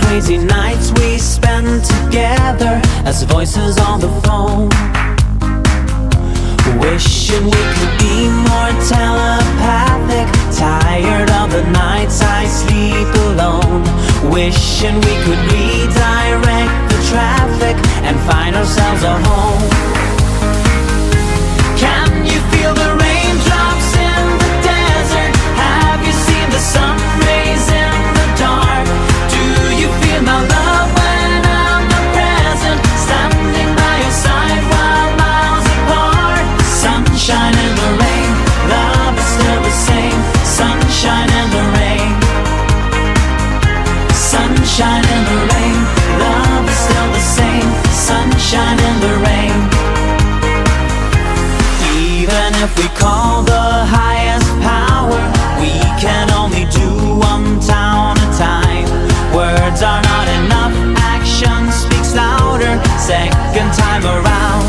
crazy nights we spend together as voices on the phone, wishing we could be more telepathic. Tired of the nights I sleep alone, wishing we could redirect the traffic and find ourselves a home. Can you feel the raindrops in the desert? Have you seen the sun rays in the dark? Do you feel my love when I'm not present? Standing by your side while miles apart. Sunshine in the rain, love is still the same. Sunshine in the rain. Sunshine in the rain, love is still the same. Sunshine in the rain. Even if we call the highest power, we can only do one town at a time. Words are not enough, action speaks louder. Second time around.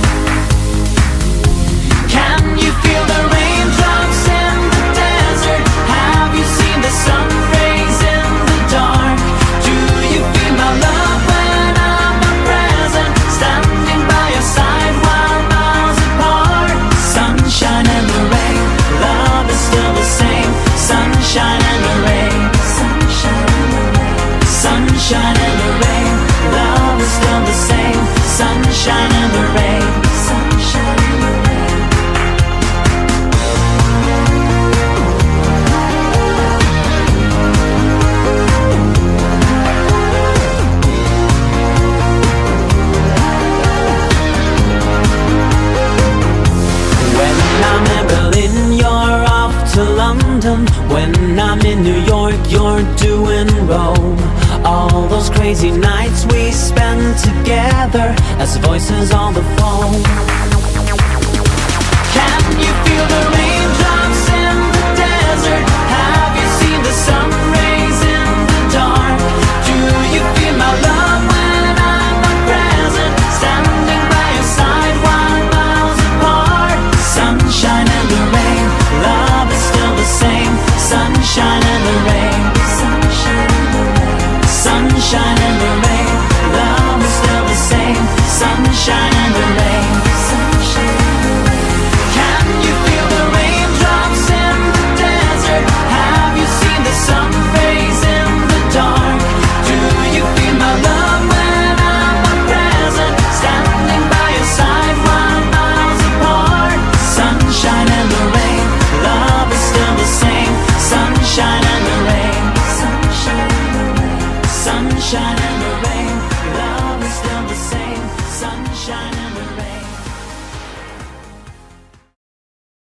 Can you feel the raindrops in the desert? Have you seen the sun rays in the dark? Do you feel my love when I'm not present? Standing by your side while miles apart. Sunshine in the rain, love is still the same. Sunshine in the rain. Sunshine in the rain. Sunshine in the rain, love is still the same. Sunshine in the rain. Sunshine in the rain. London. When I'm in New York, you're doing Rome. All those crazy nights we spend together as voices on the phone. Can you feel the raindrops in the desert? Have you seen the sun rays in the dark? Do you feel my love when I'm not present? Standing by your side while miles apart. Sunshine in the rain, love is still the same. Sunshine in the rain. Sunshine in the rain. Sunshine in the rain, love is still the same. Sunshine in the rain. Sunshine in the rain. Can you feel the raindrops in the desert? Have you seen the sun rays in the dark? Do you feel my love when I'm not present? Standing by your side while miles apart. Sunshine in the rain, love is still the same. Sunshine in the rain. Sunshine in the rain. Sunshine in the rain, love is still the same. Sunshine in the rain.